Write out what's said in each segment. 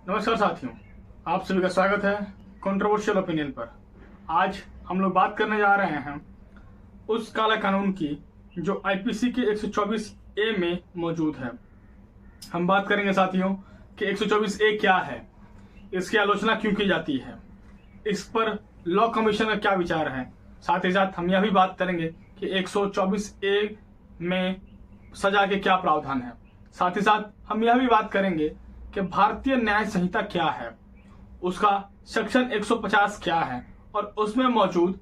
नमस्कार साथियों, आप सभी का स्वागत है कंट्रोवर्शियल ओपिनियन पर। आज हम लोग बात करने जा रहे हैं उस काला कानून की जो आईपीसी के 124 ए में मौजूद है। हम बात करेंगे साथियों कि 124 ए क्या है, इसकी आलोचना क्यों की जाती है, इस पर लॉ कमीशन का क्या विचार है। साथ ही साथ हम यह भी बात करेंगे कि 124 ए में सजा के क्या प्रावधान है। साथ ही साथ हम यह भी बात करेंगे कि भारतीय न्याय संहिता क्या है, उसका सेक्शन 150 क्या है और उसमें मौजूद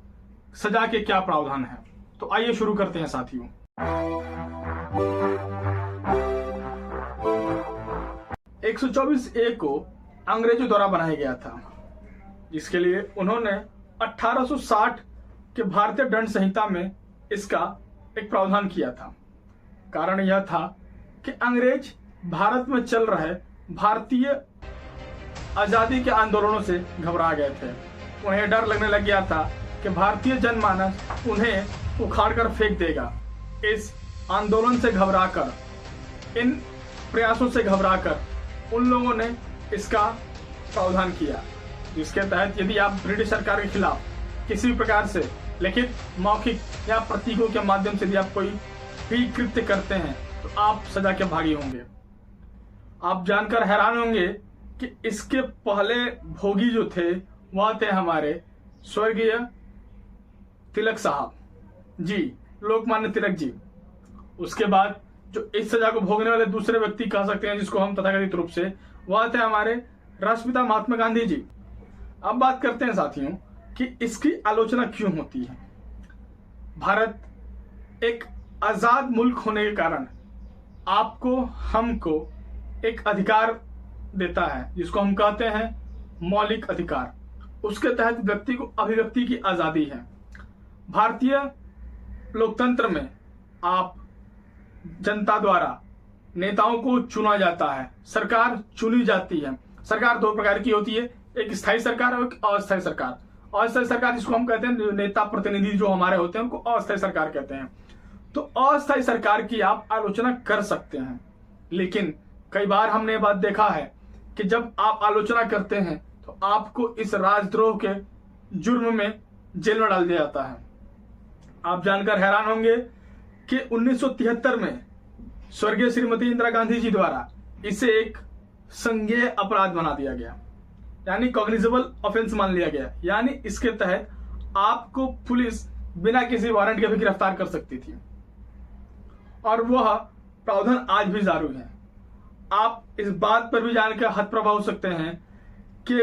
सजा के क्या प्रावधान है। तो आइए शुरू करते हैं साथियों। 124 ए को अंग्रेजों द्वारा बनाया गया था, जिसके लिए उन्होंने 1860 के भारतीय दंड संहिता में इसका एक प्रावधान किया था। कारण यह था कि अंग्रेज भारत में चल रहे भारतीय आजादी के आंदोलनों से घबरा गए थे। उन्हें डर लगने लग गया था कि भारतीय जनमानस उन्हें उखाड़कर फेंक देगा। इस आंदोलन से घबराकर, इन प्रयासों से घबराकर उन लोगों ने इसका प्रावधान किया, जिसके तहत यदि आप ब्रिटिश सरकार के खिलाफ किसी भी प्रकार से लिखित, मौखिक या प्रतीकों के माध्यम से यदि आप कोई भी कृत्य करते हैं तो आप सजा के भागी होंगे। आप जानकर हैरान होंगे कि इसके पहले भोगी जो थे वह थे हमारे स्वर्गीय तिलक साहब जी, लोकमान्य तिलक जी। उसके बाद जो इस सजा को भोगने वाले दूसरे व्यक्ति कह सकते हैं, जिसको हम तथाकथित रूप से, वह थे हमारे राष्ट्रपिता महात्मा गांधी जी। अब बात करते हैं साथियों कि इसकी आलोचना क्यों होती है। भारत एक आजाद मुल्क होने के कारण आपको, हमको एक अधिकार देता है, जिसको हम कहते हैं मौलिक अधिकार। उसके तहत व्यक्ति को अभिव्यक्ति की आजादी है। भारतीय लोकतंत्र में आप जनता द्वारा नेताओं को चुना जाता है, सरकार चुनी जाती है। सरकार दो प्रकार की होती है, एक स्थायी सरकार और एक अस्थायी सरकार। अस्थायी सरकार जिसको हम कहते हैं, नेता प्रतिनिधि जो हमारे होते हैं उनको अस्थायी सरकार कहते हैं। तो अस्थायी सरकार की आप आलोचना कर सकते हैं, लेकिन कई बार हमने ये बात देखा है कि जब आप आलोचना करते हैं तो आपको इस राजद्रोह के जुर्म में जेल में डाल दिया जाता है। आप जानकर हैरान होंगे कि 1973 में स्वर्गीय श्रीमती इंदिरा गांधी जी द्वारा इसे एक संज्ञेय अपराध बना दिया गया, यानी कॉग्निजेबल ऑफेंस मान लिया गया। यानी इसके तहत आपको पुलिस बिना किसी वारंट के भी गिरफ्तार कर सकती थी, और वह प्रावधान आज भी जारी है। आप इस बात पर भी जानकर हतप्रभ हो सकते हैं कि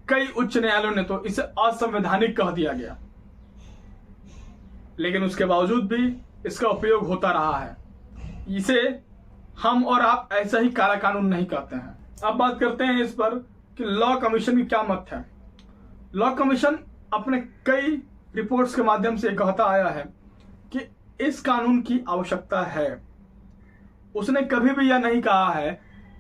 कई उच्च न्यायालयों ने तो इसे असंवैधानिक कह दिया गया, लेकिन उसके बावजूद भी इसका उपयोग होता रहा है। इसे हम और आप ऐसा ही काला कानून नहीं कहते हैं। अब बात करते हैं इस पर कि लॉ कमीशन की क्या मत है। लॉ कमीशन अपने कई रिपोर्ट्स के माध्यम से कहता आया है कि इस कानून की आवश्यकता है। उसने कभी भी यह नहीं कहा है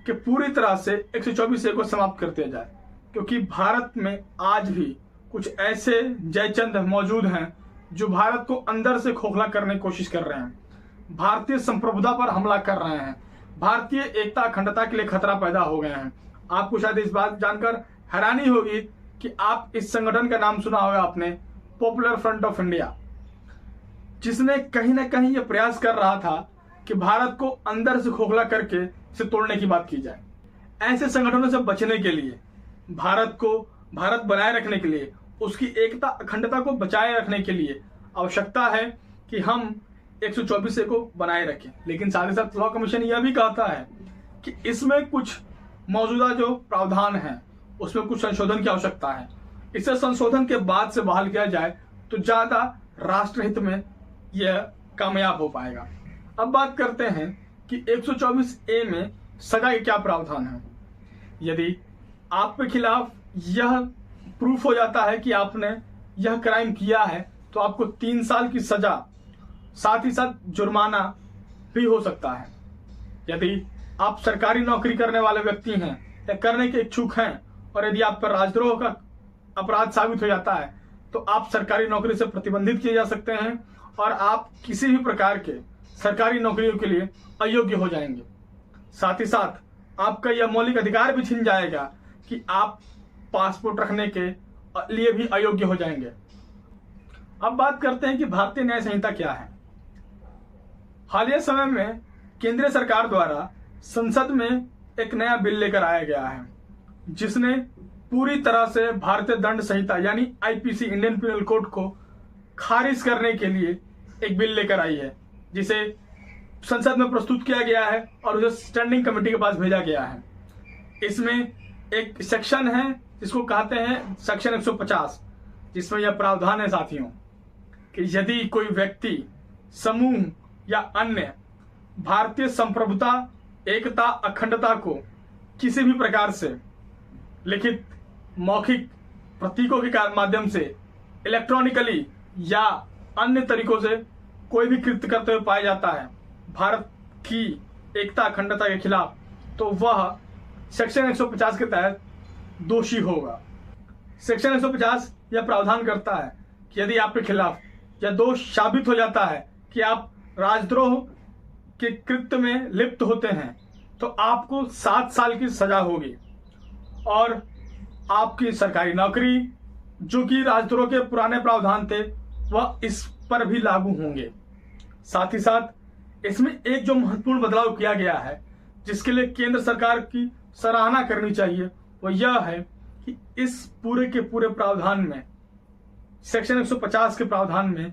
कि पूरी तरह से 124 ए को समाप्त कर दिया जाए, क्योंकि भारत में आज भी कुछ ऐसे जयचंद मौजूद हैं जो भारत को अंदर से खोखला करने की कोशिश कर रहे हैं, भारतीय संप्रभुता पर हमला कर रहे हैं, भारतीय एकता अखंडता के लिए खतरा पैदा हो गए हैं। आपको शायद इस बात जानकर हैरानी होगी कि आप इस संगठन का नाम सुना होगा आपने, पॉपुलर फ्रंट ऑफ इंडिया, जिसने कहीं ना कहीं यह प्रयास कर रहा था कि भारत को अंदर से खोखला करके इसे तोड़ने की बात की जाए। ऐसे संगठनों से बचने के लिए, भारत को भारत बनाए रखने के लिए, उसकी एकता अखंडता को बचाए रखने के लिए आवश्यकता है कि हम 124 ए को बनाए रखें। लेकिन साथ ही साथ लॉ कमीशन यह भी कहता है कि इसमें कुछ मौजूदा जो प्रावधान है उसमें कुछ संशोधन की आवश्यकता है। इसे संशोधन के बाद से बहाल किया जाए तो ज्यादा राष्ट्रहित में यह कामयाब हो पाएगा। अब बात करते हैं कि 124 ए में सजा के क्या प्रावधान है। यदि आपके खिलाफ यह प्रूफ हो जाता है कि आपने यह क्राइम किया है तो आपको 3 साल की सजा, साथ ही साथ जुर्माना भी हो सकता है। यदि आप सरकारी नौकरी करने वाले व्यक्ति हैं या करने के इच्छुक हैं और यदि आप पर राजद्रोह का अपराध साबित हो जाता है तो आप सरकारी नौकरी से प्रतिबंधित किए जा सकते हैं और आप किसी भी प्रकार के सरकारी नौकरियों के लिए अयोग्य हो जाएंगे। साथ ही साथ आपका यह मौलिक अधिकार भी छिन जाएगा कि आप पासपोर्ट रखने के लिए भी अयोग्य हो जाएंगे। अब बात करते हैं कि भारतीय न्याय संहिता क्या है। हालिया समय में केंद्रीय सरकार द्वारा संसद में एक नया बिल लेकर आया गया है, जिसने पूरी तरह से भारतीय दंड संहिता यानी आईपीसी इंडियन पिनल कोड को खारिज करने के लिए एक बिल लेकर आई है, जिसे संसद में प्रस्तुत किया गया है और उसे स्टैंडिंग कमेटी के पास भेजा गया है। इसमें एक सेक्शन है जिसको कहते हैं सेक्शन 150, जिसमें यह प्रावधान है साथियों कि यदि कोई व्यक्ति, समूह या अन्य भारतीय संप्रभुता, एकता, अखंडता को किसी भी प्रकार से लिखित, मौखिक, प्रतीकों के माध्यम से, इलेक्ट्रॉनिकली या अन्य तरीकों से कोई भी कृत्य करते हुए पाया जाता है भारत की एकता, अखंडता के खिलाफ, तो वह सेक्शन 150 के तहत दोषी होगा। सेक्शन 150 यह प्रावधान करता है कि यदि आपके खिलाफ यह दोष साबित हो जाता है कि आप राजद्रोह के कृत्य में लिप्त होते हैं, तो आपको 7 साल की सजा होगी और आपकी सरकारी नौकरी, जो कि राजद्रोह के पुराने प्रावधान थे, वह इस पर भी लागू होंगे। साथ ही साथ इसमें एक जो महत्वपूर्ण बदलाव किया गया है, जिसके लिए केंद्र सरकार की सराहना करनी चाहिए, वह यह है कि इस पूरे के पूरे प्रावधान में, सेक्शन 150 के प्रावधान में,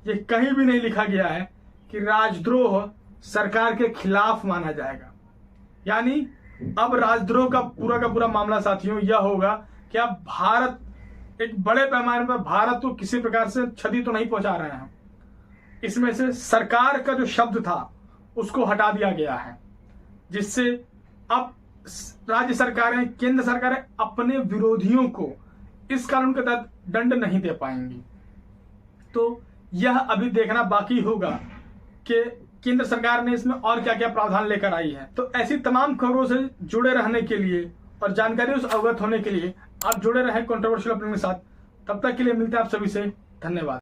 यह कहीं भी नहीं लिखा गया है कि राजद्रोह सरकार के खिलाफ माना जाएगा। यानी अब राजद्रोह का पूरा मामला साथियों यह होगा कि आप भारत, एक बड़े पैमाने पर भारत को किसी प्रकार से क्षति तो नहीं पहुंचा रहे हैं। इसमें से सरकार का जो शब्द था उसको हटा दिया गया है, जिससे अब राज्य सरकारें, केंद्र सरकारें अपने विरोधियों को इस कानून के तहत दंड नहीं दे पाएंगी। तो यह अभी देखना बाकी होगा कि केंद्र सरकार ने इसमें और क्या क्या प्रावधान लेकर आई है। तो ऐसी तमाम खबरों से जुड़े रहने के लिए और जानकारियों से अवगत होने के लिए आप जुड़े रहें कंट्रोवर्शियल ओपिनियन के साथ। तब तक के लिए मिलते हैं आप सभी से, धन्यवाद।